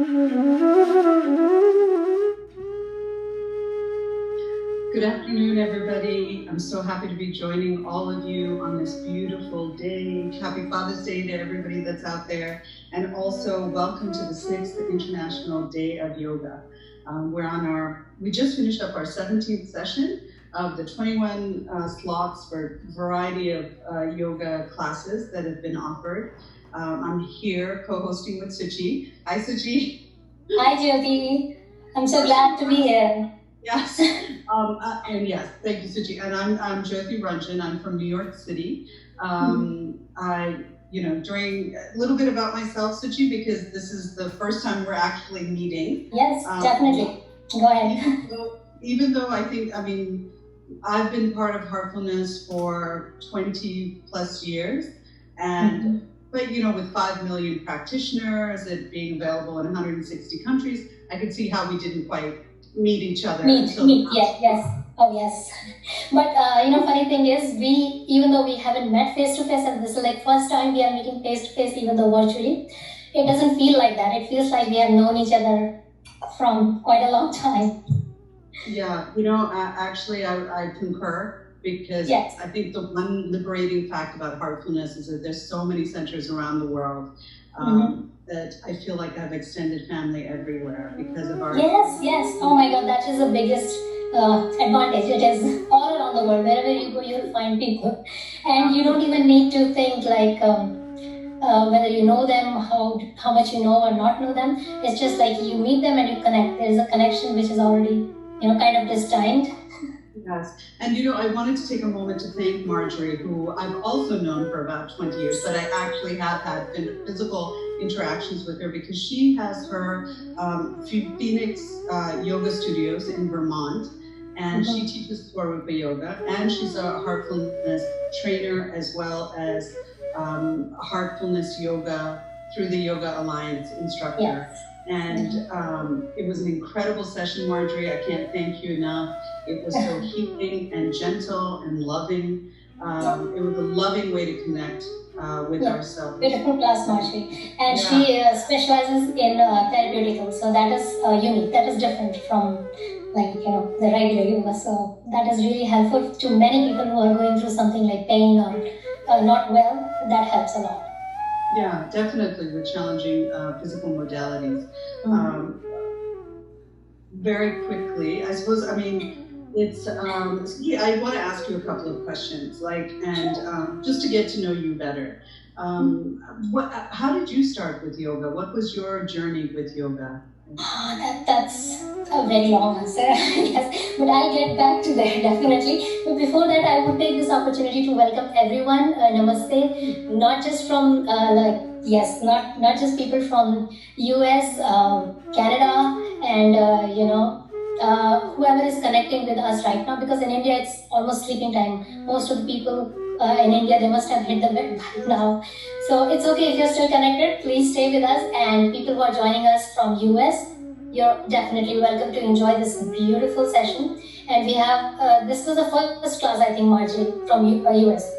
Good afternoon, everybody. I'm so happy to be joining all of you on this beautiful day. Happy Father's Day to everybody that's out there. And also welcome to the 6th International Day of Yoga. We just finished up our 17th session of the 21 slots for a variety of yoga classes that have been offered. I'm here co-hosting with Suchi. Hi, Suchi. Hi, Jyoti. I'm so glad to be here. Yes, and yes, thank you, Suchi. And I'm Jyoti Ranjan. I'm from New York City. During a little bit about myself, Suchi, because this is the first time we're actually meeting. Yes, definitely. Go ahead. Even though I've been part of Heartfulness for 20 plus years, and but with 5 million practitioners, it being available in 160 countries, I could see how we didn't quite meet each other. Yes. Oh, yes. But, funny thing is, even though we haven't met face to face, and this is like first time we are meeting face to face, even though virtually, it doesn't feel like that. It feels like we have known each other from quite a long time. Yeah, actually, I concur, because yes. I think the one liberating fact about Heartfulness is that there's so many centers around the world. That I feel like I have extended family everywhere because of our... Yes. Oh my God, that is the biggest advantage. It is all around the world. Wherever you go, you'll find people. And you don't even need to think like whether you know them, how much you know or not know them. It's just like you meet them and you connect. There's a connection which is already, kind of destined. Yes, and I wanted to take a moment to thank Marjorie, who I've also known for about 20 years, but I actually have had physical interactions with her because she has her Phoenix yoga studios in Vermont, and she teaches Swarupa yoga, and she's a Heartfulness trainer as well as Heartfulness yoga through the Yoga Alliance instructor. Yes. And it was an incredible session, Marjorie. I can't thank you enough. It was so healing and gentle and loving. It was a loving way to connect with ourselves. Beautiful class, Marjorie. And she specializes in therapeutical, so that is unique. That is different from the regular yoga. So that is really helpful to many people who are going through something like pain or not well. That helps a lot. Yeah, definitely with challenging physical modalities. Very quickly, I suppose, it's, I want to ask you a couple of questions, just to get to know you better. How did you start with yoga? What was your journey with yoga? That's a very long answer, yes, but I'll get back to that definitely. But before that, I would take this opportunity to welcome everyone. Namaste, not just from not just people from US, Canada, and whoever is connecting with us right now, because in India it's almost sleeping time. Most of the people in India, they must have hit the bed by now. So it's okay if you're still connected, please stay with us. And people who are joining us from US, you're definitely welcome to enjoy this beautiful session. And we have, this was the first class, I think, Marjorie, from US.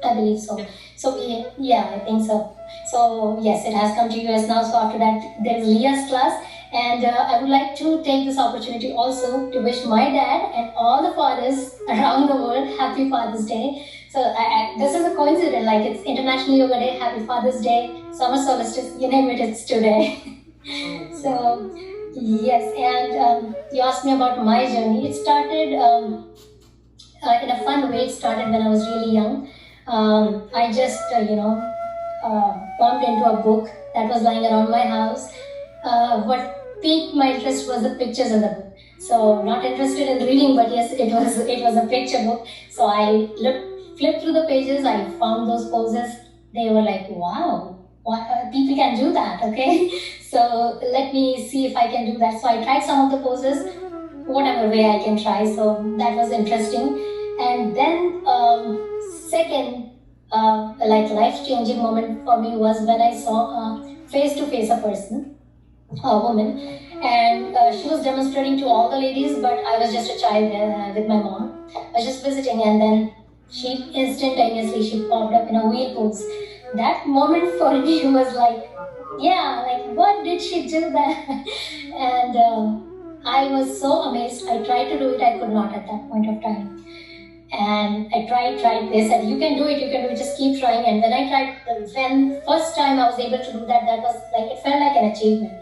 I believe so. So yeah, I think so. So yes, it has come to US now. So after that, there's Leah's class. And I would like to take this opportunity also to wish my dad and all the fathers around the world Happy Father's Day. So this is a coincidence, it's International Yoga Day, Happy Father's Day, Summer Solstice, you name it, it's today. So yes, and you asked me about my journey. It started in a fun way. It started when I was really young. I just, bumped into a book that was lying around my house. What piqued my interest was the pictures in the book. So not interested in reading, but yes, it was a picture book. So I flipped through the pages. I found those poses. They were like, wow, people can do that. Okay, so let me see if I can do that. So I tried some of the poses, whatever way I can try. So that was interesting. And then second, life-changing moment for me was when I saw face-to-face a person. A woman, and she was demonstrating to all the ladies, but I was just a child there with my mom. I was just visiting, and then she instantaneously popped up in a wheel pose. that moment for me was like, yeah, like what did she do that? And I was so amazed. I tried to do it, I could not at that point of time. And I tried. They said, you can do it, just keep trying. And when I tried, when first time I was able to do that, that was like, it felt like an achievement.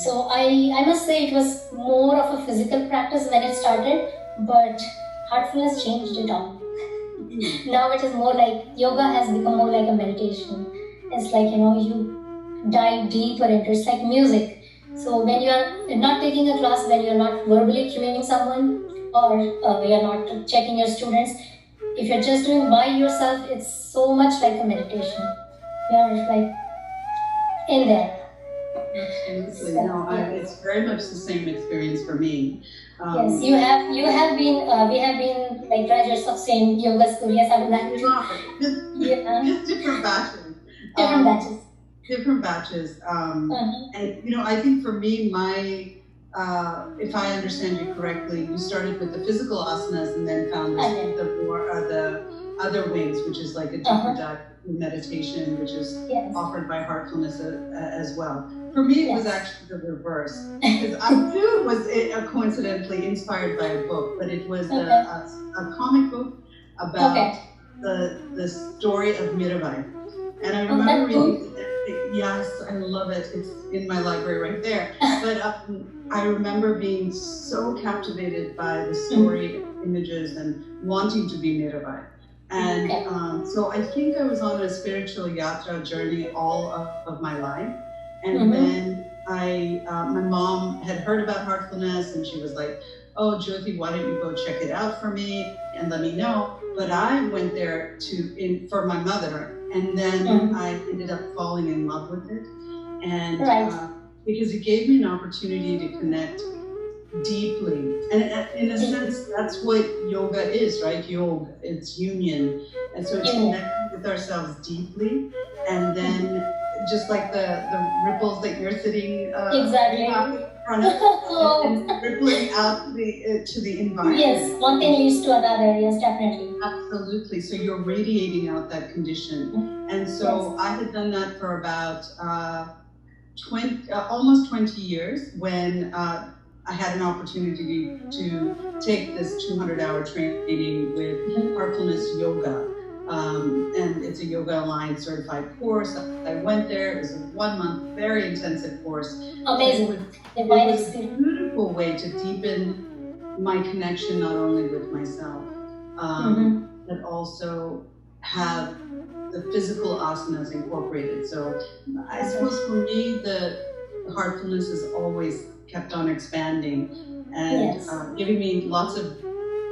So I must say it was more of a physical practice when it started, but heartfulness changed it all. Now it is more like, yoga has become more like a meditation. It's like, you dive deeper into it. It's like music. So when you're not taking a class, when you're not verbally cueing someone, or you're not checking your students, if you're just doing by yourself, it's so much like a meditation. You're like in there. Absolutely. No, it's very much the same experience for me. Yes, you have been, we have been like graduates of same yoga school. Yes, I would like to. Just different batches. Different batches. Different batches. And I think for me, if I understand you correctly, you started with the physical asanas and then found the other wings, which is like a deeper dive meditation, which is offered by Heartfulness as well. For me, it was actually the reverse, because I too was coincidentally inspired by a book, but it was a comic book about the story of Mirabai. And I remember reading it. Yes, I love it. It's in my library right there. But I remember being so captivated by the story, images, and wanting to be Mirabai. And so I think I was on a spiritual yatra journey all of my life. And then my mom had heard about Heartfulness, and she was like, oh, Jyoti, why don't you go check it out for me and let me know? But I went there for my mother, and then I ended up falling in love with it. And because it gave me an opportunity to connect deeply. And in a sense, that's what yoga is, right? Yoga, it's union. And so it's connecting with ourselves deeply, and then just like the ripples that you're sitting in front of, and rippling out to the environment. Yes, one thing leads to another. Yes, definitely. Absolutely. So you're radiating out that condition. And so I had done that for about almost 20 years when I had an opportunity to take this 200-hour training with Heartfulness Yoga. And it's a Yoga Alliance certified course. I went there. It was a 1-month, very intensive course. Amazing. It was a beautiful way to deepen my connection, not only with myself, but also have the physical asanas incorporated. So I suppose for me, the Heartfulness has always kept on expanding and giving me lots of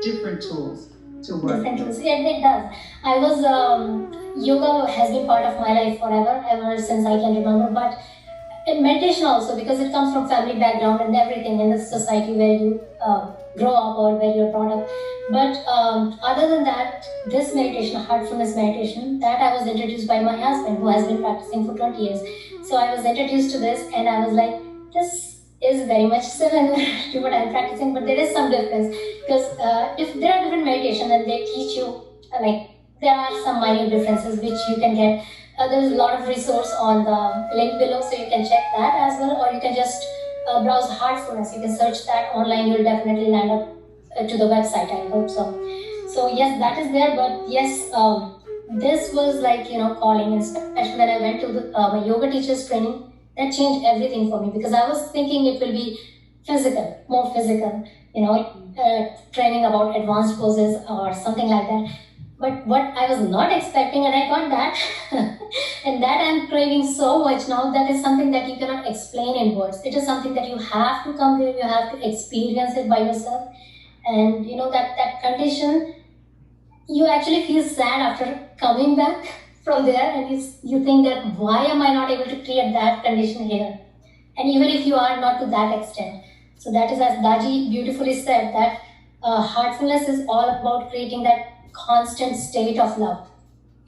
different tools to work. Different tools. It does. Yoga has been part of my life forever, ever since I can remember. But in meditation also, because it comes from family background and everything in the society where you grow up or where you're brought up. But other than that, this meditation, Heartfulness meditation, that I was introduced by my husband, who has been practicing for 20 years. So I was introduced to this, and I was like, this is very much similar to what I'm practicing, but there is some difference, because if there are different meditations and they teach you, like, there are some minor differences which you can get. There's a lot of resource on the link below, so you can check that as well, or you can just browse Heartfulness. You can search that online. You'll definitely land up to the website. I hope so. So yes, that is there. But yes, this was like, calling, especially when I went to the my yoga teacher's training. That changed everything for me, because I was thinking it will be physical, more physical, training about advanced poses or something like that. But what I was not expecting, and I got that, and that I'm craving so much now, that is something that you cannot explain in words. It is something that you have to come here, you have to experience it by yourself. And that condition, you actually feel sad after coming back from there, and you think that, why am I not able to create that condition here? And even if you are not to that extent. So that is, as Daji beautifully said, that Heartfulness is all about creating that constant state of love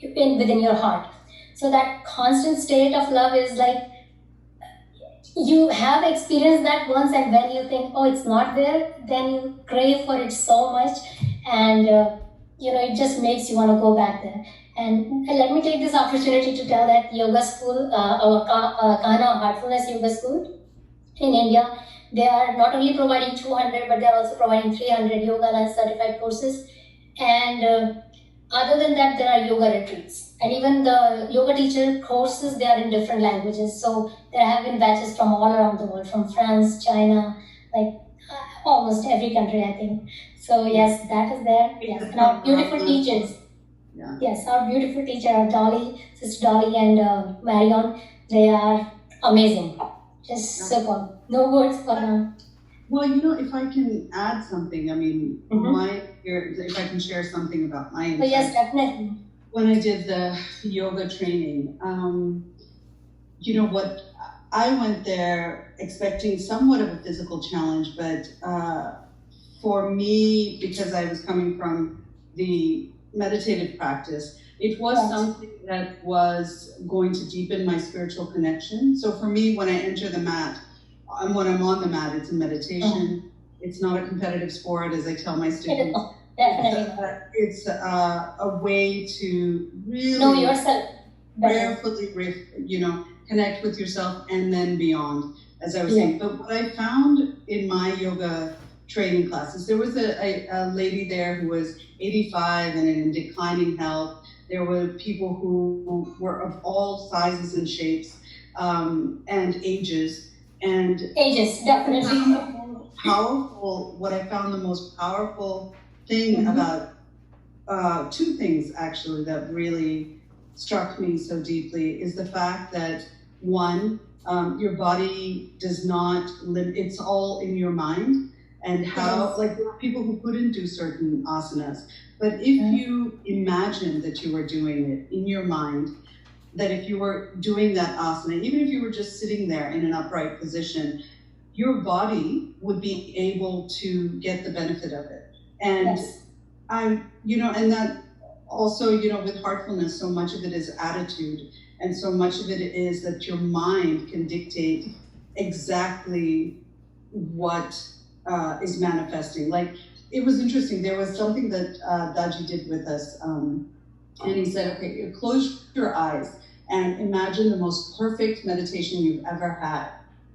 within your heart. So that constant state of love is like, you have experienced that once, and when you think, oh, it's not there, then you crave for it so much, and it just makes you want to go back there. And let me take this opportunity to tell that yoga school, our Kana Heartfulness Yoga School in India, they are not only providing 200, but they are also providing 300 yoga and certified courses. And other than that, there are yoga retreats. And even the yoga teacher courses, they are in different languages. So there have been batches from all around the world, from France, China, like almost every country, I think. So yes, that is there. Yes, and our beautiful teachers. Yeah. Yes, our beautiful teacher, our Dolly, Sister Dolly and Marion, they are amazing. Just superb. No words for them. Well, if I can add something, I mean, if I can share something about my insights. Yes, definitely. When I did the yoga training, what I went there expecting somewhat of a physical challenge, but for me, because I was coming from the meditative practice, it was something that was going to deepen my spiritual connection. So for me, when I enter the mat, and when I'm on the mat, it's a meditation. It's not a competitive sport, as I tell my students. Definitely. It's a way to really know yourself, prayerfully, connect with yourself and then beyond, as I was saying. But what I found in my yoga training classes, there was a lady there who was 85 and in declining health. There were people who were of all sizes and shapes and ages. And definitely. Powerful. What I found the most powerful thing about two things actually that really struck me so deeply is the fact that one, your body does not limit, it's all in your mind, and how, like, there are people who couldn't do certain asanas, but if you imagine that you were doing it in your mind, that if you were doing that asana, even if you were just sitting there in an upright position, your body would be able to get the benefit of it. And and that also, with heartfulness, so much of it is attitude. And so much of it is that your mind can dictate exactly what is manifesting. Like, it was interesting. There was something that Daji did with us. And he said, okay, close your eyes and imagine the most perfect meditation you've ever had,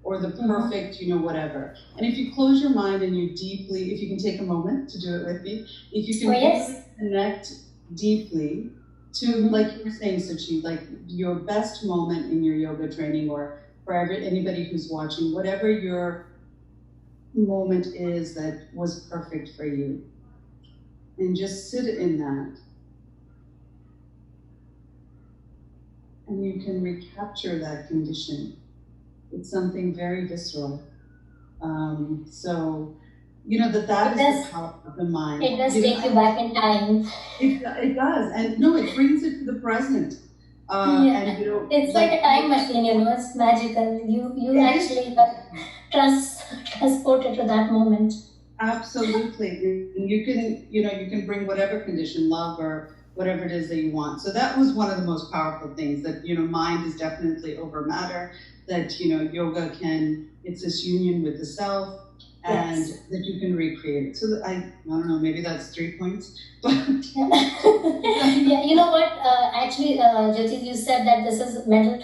or the perfect, whatever. And if you close your mind and you deeply, if you can take a moment to do it with me, if you can really connect deeply to, like you were saying, Suchi, like your best moment in your yoga training, or for anybody who's watching, whatever your moment is that was perfect for you. And just sit in that. And you can recapture that condition. It's something very visceral. So, that is the power of the mind. It does take you back in time. It does. And no, it brings it to the present. And, it's like a time machine, it's magical. You actually transported to that moment. Absolutely. And you can bring whatever condition, love or whatever it is that you want. So that was one of the most powerful things, that, mind is definitely over matter, that, yoga it's this union with the self, and that you can recreate it. So I don't know, maybe that's 3 points. Yeah, you know what? Actually, Jyoti, you said that this is mental.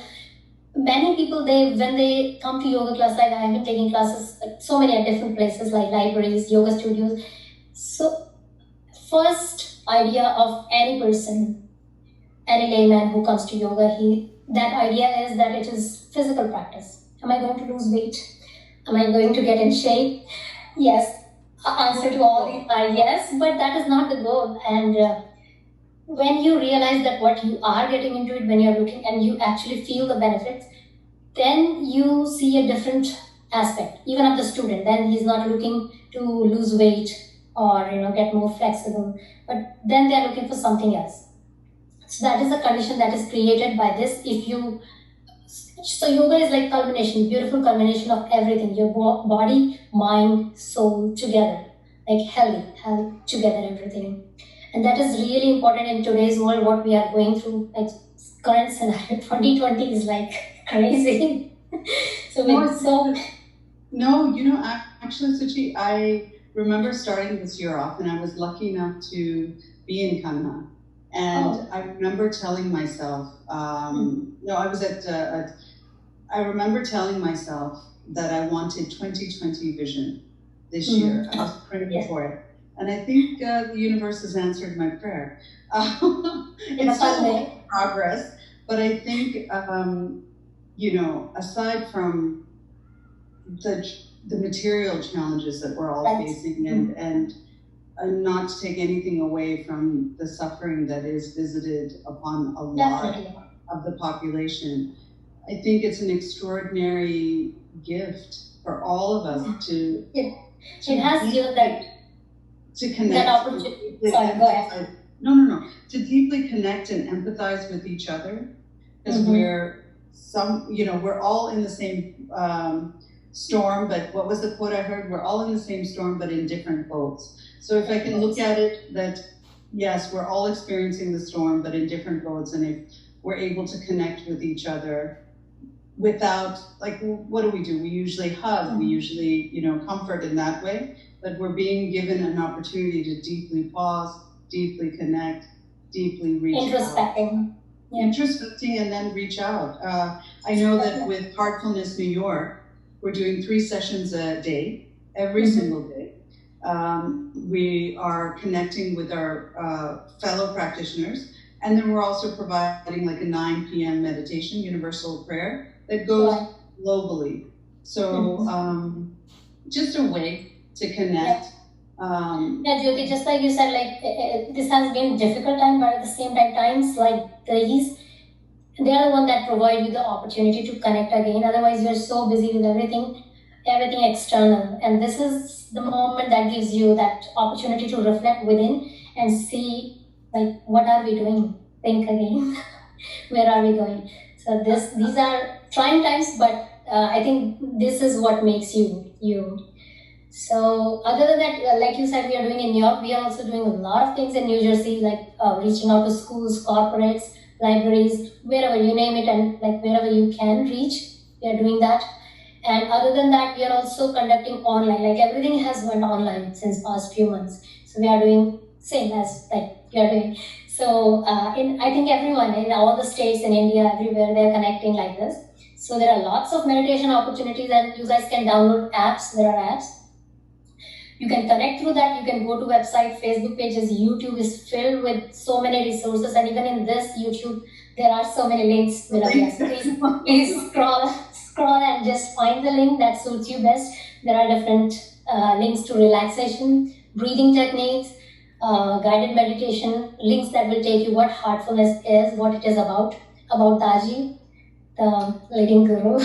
Many people, when they come to yoga class, like I have been taking classes so many at different places, like libraries, yoga studios. So first idea of any person, any layman who comes to yoga, that idea is that it is physical practice. Am I going to lose weight? Am I going to get in shape? Yes. Answer to all these are yes, but that is not the goal. And when you realize that what you are getting into it, when you're looking and you actually feel the benefits, then you see a different aspect, even of the student. Then he's not looking to lose weight or get more flexible, but then they're looking for something else. So that is a condition that is created by this. So yoga is like culmination, beautiful culmination of everything, your body, mind, soul together, like healthy together, everything. And that is really important in today's world, what we are going through. Like current scenario, 2020 is like crazy. Actually, Suchi, I remember starting this year off, and I was lucky enough to be in Kanha. And I remember telling myself, no, I was I remember telling myself that I wanted 2020 vision this year. I was praying for it. And I think the universe has answered my prayer. It's still in progress, but I think, you know, aside from the material challenges that we're all facing, and not to take anything away from the suffering that is visited upon a lot of the population, I think it's an extraordinary gift for all of us to has given that to connect. That opportunity. Sorry, go ahead. No. To deeply connect and empathize with each other, because we're all in the same storm. But what was the quote I heard? We're all in the same storm, but in different boats. So if I can look at it that, yes, we're all experiencing the storm, but in different boats, and if we're able to connect with each other without, like, what do? We usually hug, we usually, comfort in that way, but we're being given an opportunity to deeply pause, deeply connect, deeply reach out. Introspecting and then reach out. I know that with Heartfulness New York, we're doing 3 sessions a day, every single day. We are connecting with our fellow practitioners, and then we're also providing like a 9 p.m. meditation, universal prayer that goes globally. So just a way to connect. Jyoti, just like you said, like this has been a difficult time, but at the same time, times like these, they are the one that provide you the opportunity to connect again. Otherwise, you're so busy with everything external, and this is the moment that gives you that opportunity to reflect within and see, like, what are we doing? Think again. Where are we going? So these are trying times, but I think this is what makes you. So other than that, like you said, we are doing in New York. We are also doing a lot of things in New Jersey, like reaching out to schools, corporates, libraries, wherever you name it, and like wherever you can reach, we are doing that. And other than that, we are also conducting online. Like everything has went online since past few months. So we are doing same as like you are doing. So I think everyone in all the states in India, everywhere, they're connecting like this. So there are lots of meditation opportunities, and you guys can download apps. There are apps. You can connect through that. You can go to website, Facebook pages. YouTube is filled with so many resources, and even in this YouTube, there are so many links. Please scroll and just find the link that suits you best. There are different links to relaxation, breathing techniques, guided meditation, links that will take you what heartfulness is, what it is about Taji, the leading guru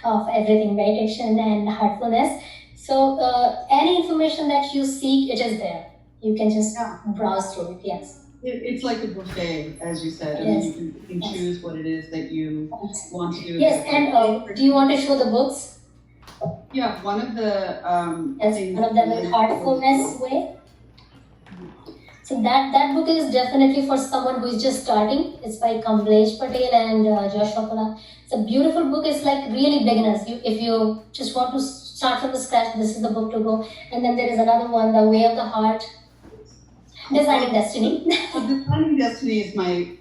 of everything meditation and heartfulness. So any information that you seek, it is there. You can just browse through it. Yes. It's like a buffet, as you said. Yes. I mean, you can choose what it is that you want to do. Yes, and do you want to show the books? Yeah, one of the one of them is Heartfulness Way. So that book is definitely for someone who is just starting. It's by Kamlesh Patel and Josh Chopra. It's a beautiful book. It's like really beginners. If you just want to start from the scratch, this is the book to go. And then there is another one, The Way of the Heart. Designing Destiny. Designing Destiny is my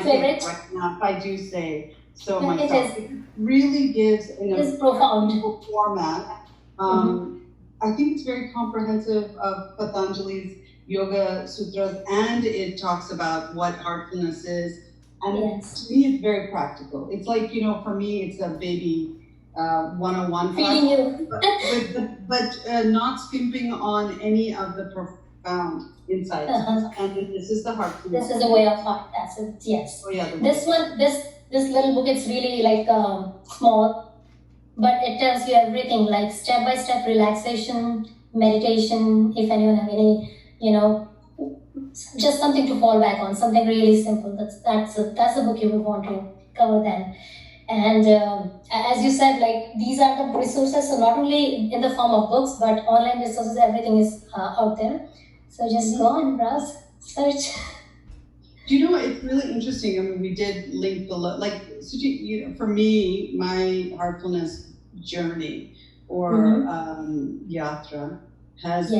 favorite right now, if I do say so myself. It really gives in a profound format. I think it's very comprehensive of Patanjali's Yoga Sutras, and it talks about what heartfulness is. And to me, it's very practical. It's like, for me, it's a baby 101 class, but not skimping on any of the profound insights. And this is the heartfulness. This is the way of heart. That's it. Yes. Oh, yeah, this little book, it's really like small, but it tells you everything, like step-by-step relaxation, meditation. If anyone have any, just something to fall back on, something really simple. That's the book you would want to cover then. And as you said, like these are the resources. So not only in the form of books, but online resources. Everything is out there. So just go and browse, search. Do you know, it's really interesting. I mean, we did link below, like, Suchi, for me, my heartfulness journey or yatra has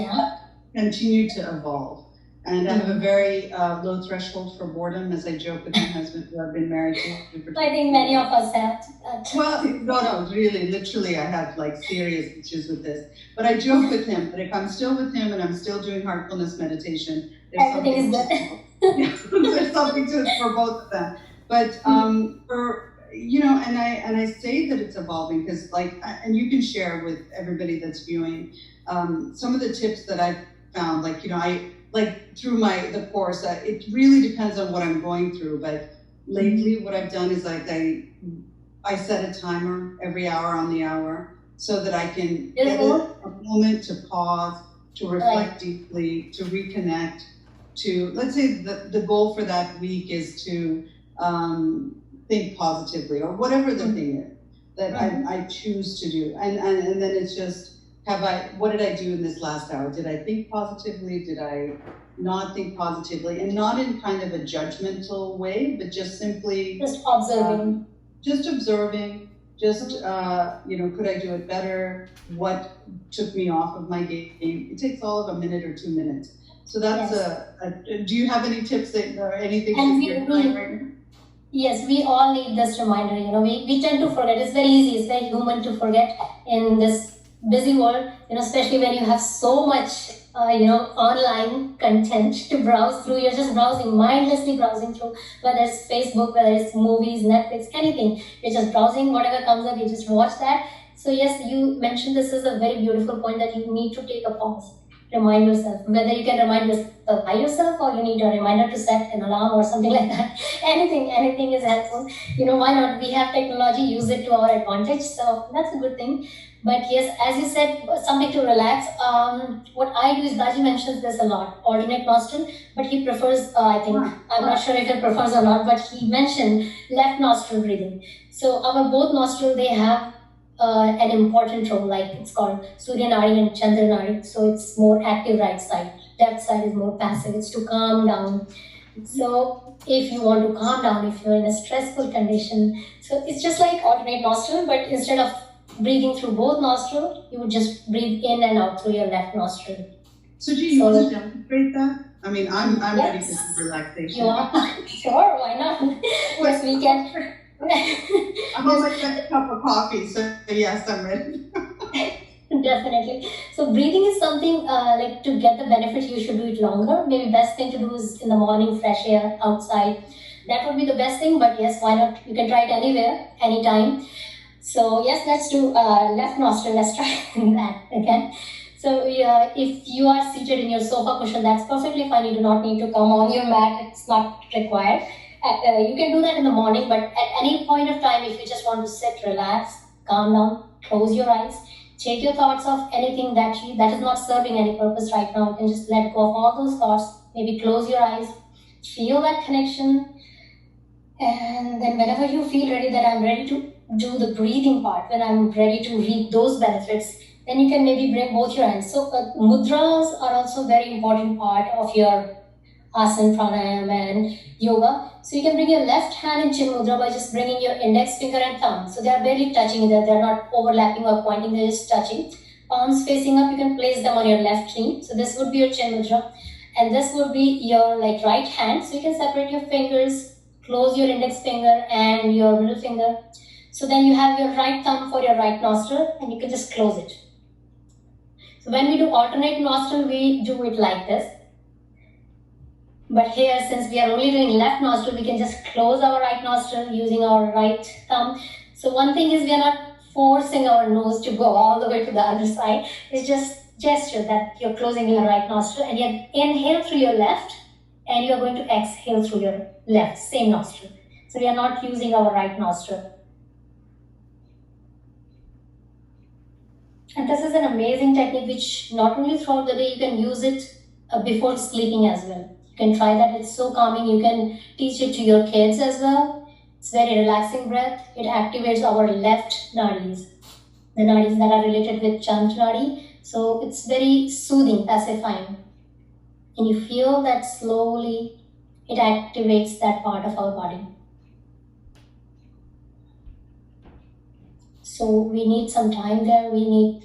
continued to evolve. And I have a very low threshold for boredom, as I joke with my husband, who I've been married to. I think many of us have. Well, no, really, literally, I have like serious issues with this. But I joke with him that if I'm still with him and I'm still doing heartfulness meditation, Everything is good. There's something to it for both of them. But for and I say that it's evolving because and you can share with everybody that's viewing some of the tips that I've found. I through the course. It really depends on what I'm going through. But lately, what I've done is I set a timer every hour on the hour so that I can get a moment to pause, to reflect deeply, to reconnect. Let's say the goal for that week is to think positively, or whatever the thing is that I choose to do, and then it's just what did I do in this last hour? Did I think positively? Did I not think positively? And not in kind of a judgmental way, but just simply observing. Just observing. Just could I do it better? What took me off of my game? It takes all of a minute or 2 minutes. So that's do you have any tips or anything that you're doing right now? Yes, we all need this reminder. We tend to forget. It's very easy. It's very human to forget in this busy world. Especially when you have so much, online content to browse through. You're just browsing, mindlessly browsing through, whether it's Facebook, whether it's movies, Netflix, anything. You're just browsing, whatever comes up, you just watch that. So yes, you mentioned this is a very beautiful point that you need to take a pause. Remind yourself, whether you can remind yourself by yourself or you need a reminder to set an alarm or something like that. Anything is helpful. Why not? We have technology, use it to our advantage. So that's a good thing. But yes, as you said, something to relax. What I do is, Raji mentions this a lot, alternate nostril, but he prefers, I'm not sure if he prefers or not, but he mentioned left nostril breathing. So our both nostrils, they have an important role, like it's called Surya Nadi and Chandra Nadi. So it's more active right side. Left side is more passive. It's to calm down. So if you want to calm down, if you're in a stressful condition, so it's just like alternate nostril, but instead of breathing through both nostrils, you would just breathe in and out through your left nostril. Suchi, you want to demonstrate that? I mean, I'm ready for some relaxation. You are? Sure, why not? Yes, we can. I'm on my second cup of coffee, so yes, I'm ready. Definitely. So breathing is something to get the benefit, you should do it longer. Maybe best thing to do is in the morning, fresh air, outside. That would be the best thing, but yes, why not? You can try it anywhere, anytime. So yes, let's do left nostril. Let's try that again. So if you are seated in your sofa cushion, that's perfectly fine. You do not need to come on your mat. It's not required. You can do that in the morning, but at any point of time, if you just want to sit, relax, calm down, close your eyes, take your thoughts off anything that is not serving any purpose right now. You can just let go of all those thoughts. Maybe close your eyes, feel that connection, and then whenever you feel ready, that I'm ready to do the breathing part, when I'm ready to reap those benefits, then you can maybe bring both your hands. So mudras are also a very important part of your asana, pranayama, and yoga. So you can bring your left hand in chin mudra by just bringing your index finger and thumb. So they are barely touching either. They're not overlapping or pointing, they're just touching. Palms facing up, you can place them on your left knee. So this would be your chin mudra. And this would be your right hand. So you can separate your fingers, close your index finger and your middle finger. So then you have your right thumb for your right nostril and you can just close it. So when we do alternate nostril, we do it like this. But here, since we are only doing left nostril, we can just close our right nostril using our right thumb. So one thing is, we are not forcing our nose to go all the way to the other side. It's just gesture that you're closing your right nostril and you inhale through your left and you're going to exhale through your left, same nostril. So we are not using our right nostril. And this is an amazing technique which not only throughout the day, you can use it before sleeping as well. You can try that, it's so calming. You can teach it to your kids as well. It's very relaxing breath. It activates our left nadis, the nadis that are related with Chandra Nadi. So it's very soothing, pacifying. And you feel that slowly it activates that part of our body. So we need some time there. We need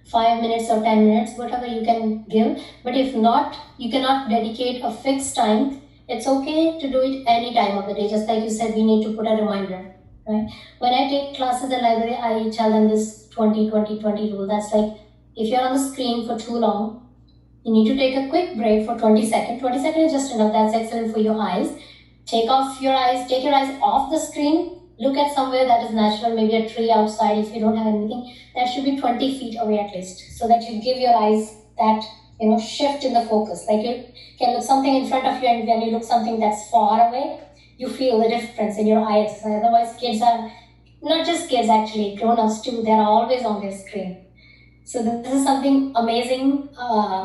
5 minutes or 10 minutes, whatever you can give. But if not, you cannot dedicate a fixed time. It's okay to do it any time of the day. Just like you said, we need to put a reminder, right? When I take classes in library, I tell them this 20-20-20 rule. That's like, if you're on the screen for too long, you need to take a quick break for 20 seconds. 20 seconds is just enough. That's excellent for your eyes. Take your eyes off the screen. Look at somewhere that is natural, maybe a tree outside. If you don't have anything, that should be 20 feet away at least, so that you give your eyes that shift in the focus. Like you can look something in front of you, and when you look something that's far away, you feel the difference in your eye exercise. Otherwise, kids are not just kids, actually, grown-ups too. They're always on their screen. So this is something amazing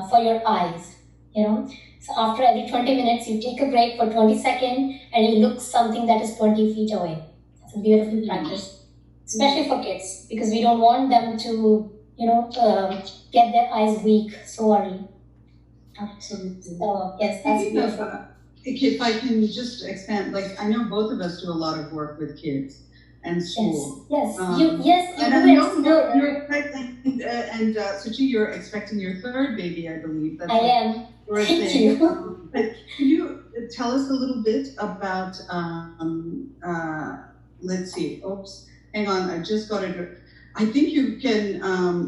for your eyes. So after every 20 minutes, you take a break for 20 seconds and you look something that is 20 feet away. It's a beautiful practice, especially for kids, because we don't want them to, get their eyes weak so early. Absolutely. So yes, that's beautiful. If I can just expand, like I know both of us do a lot of work with kids and school. Yes, and I know you're expecting, and Suchi, you're expecting your third baby, I believe. I am. Thank you. But can you tell us a little bit about, let's see, hang on, I just got it. I think you can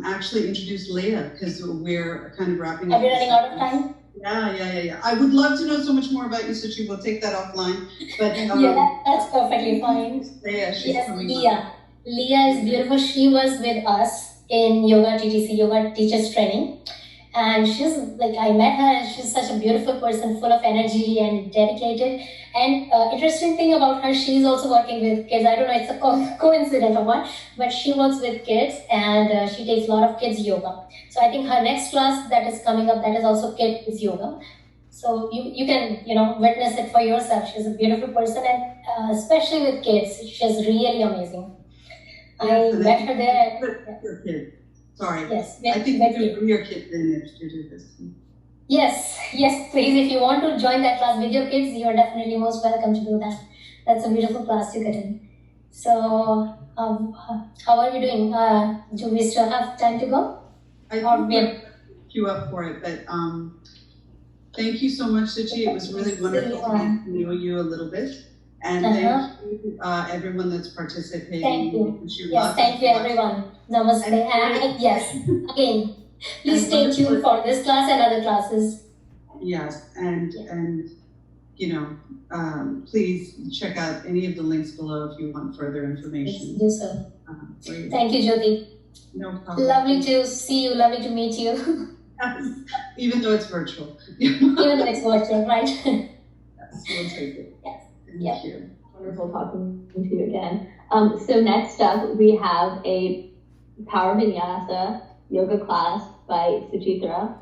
actually introduce Leah, because we're kind of wrapping up. Are we running out of time? Yeah. I would love to know so much more about you, Suchi. We'll take that offline. But yeah, that's perfectly fine. Leah. Leah is beautiful. She was with us in yoga TTC, yoga teachers training. And she's like, I met her and she's such a beautiful person, full of energy and dedicated. And interesting thing about her, she's also working with kids. I don't know, it's a coincidence or what, but she works with kids and she takes a lot of kids yoga. So I think her next class that is coming up, that is also kids yoga. So you can, witness it for yourself. She's a beautiful person, and especially with kids, she's really amazing. I met her there. Sorry. Yes. I think bring your kids in if you do this. Yes, please. If you want to join that class with your kids, you are definitely most welcome to do that. That's a beautiful class to get in. So, how are we doing? Do we still have time to go? I think we'll queue up for it, but thank you so much, Suchi. It was really wonderful to get to know you a little bit. And thank you, everyone that's participating. Thank you. Yes, thank you, everyone. Namaste. And yes, again, please stay tuned for this class and other classes. Yes, and please check out any of the links below if you want further information. Yes, do so. Thank you, Jyoti. No problem. Lovely to see you. Lovely to meet you. Even though it's virtual. Even though it's virtual, right? Yes, we'll take it. Yes. Thank you. Wonderful talking to you again. So next up, we have a Power Vinyasa yoga class by Suchitra.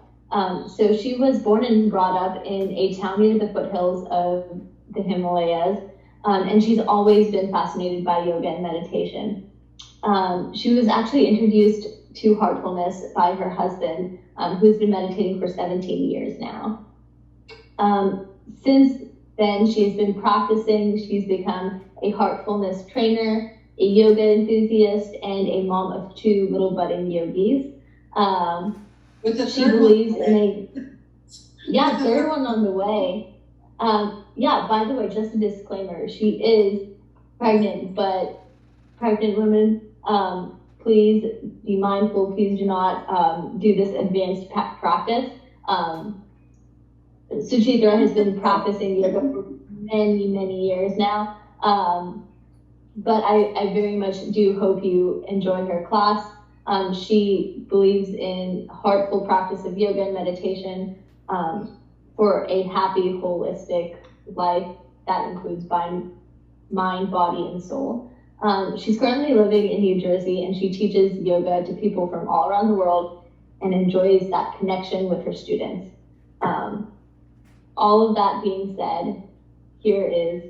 So she was born and brought up in a town near the foothills of the Himalayas, and she's always been fascinated by yoga and meditation. She was actually introduced to Heartfulness by her husband, who's been meditating for 17 years now. Since then, she's been practicing. She's become a Heartfulness trainer, a yoga enthusiast, and a mom of 2 little budding yogis. She believes in third one on the way. By the way, just a disclaimer, she is pregnant, but pregnant women, please be mindful. Please do not do this advanced practice. Suchitra has been practicing yoga for many, many years now. But I very much do hope you enjoy her class. She believes in heartful practice of yoga and meditation for a happy, holistic life that includes mind, body, and soul. She's currently living in New Jersey, and she teaches yoga to people from all around the world and enjoys that connection with her students. All of that being said, here is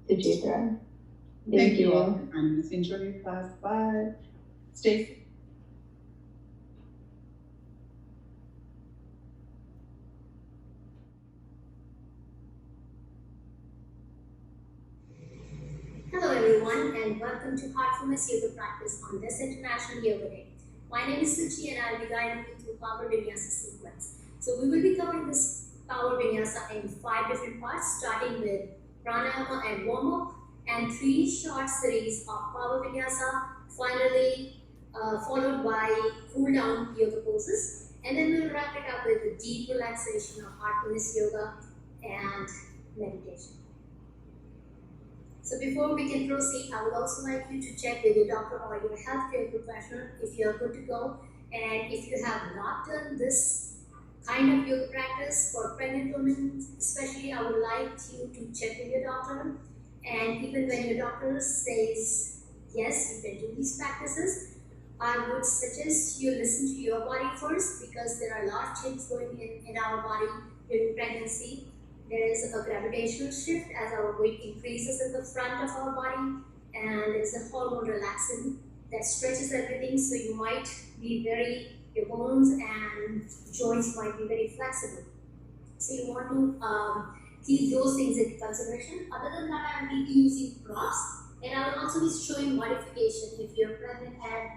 Suchitra. Thank you all for joining us. Enjoy your class. Bye. Stay safe. Hello everyone, and welcome to Heartfulness Yoga Practice on this International Yoga Day. My name is Suchi and I'll be guiding you through Power Vinyasa sequence. So we will be covering this Power Vinyasa in 5 different parts, starting with pranayama and warm-up, and 3 short series of Power Vinyasa, finally followed by cool-down yoga poses, and then we'll wrap it up with a deep relaxation of Heartfulness yoga and meditation. So before we can proceed, I would also like you to check with your doctor or your healthcare professional if you are good to go. And if you have not done this kind of yoga practice for pregnant women, especially, I would like you to check with your doctor. And even when your doctor says, yes, you can do these practices, I would suggest you listen to your body first, because there are a lot of changes going in our body during pregnancy. There is a gravitational shift as our weight increases in the front of our body, and there's a hormone relaxant that stretches everything, so you might be your bones and joints might be very flexible. So you want to keep those things into consideration. Other than that, I will be using props, and I will also be showing modification if you're pregnant. And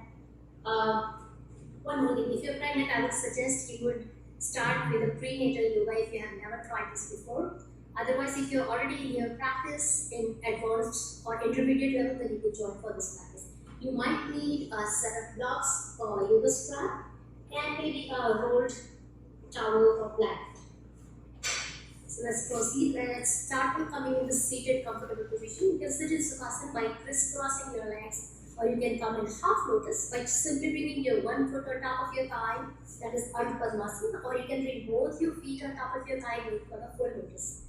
one more thing, if you're pregnant, I would suggest you would start with a prenatal yoga if you have never tried this before. Otherwise, if you're already in your practice in advanced or intermediate level, then you could join for this practice. You might need a set of blocks or yoga strap and maybe a rolled towel or blanket. So let's proceed. Let's start with coming in the seated comfortable position. You can sit in Sukhasana by crisscrossing your legs, or you can come in half lotus by simply bringing your one foot on top of your thigh, that is Ardha Padmasana, or you can bring both your feet on top of your thigh for the full lotus.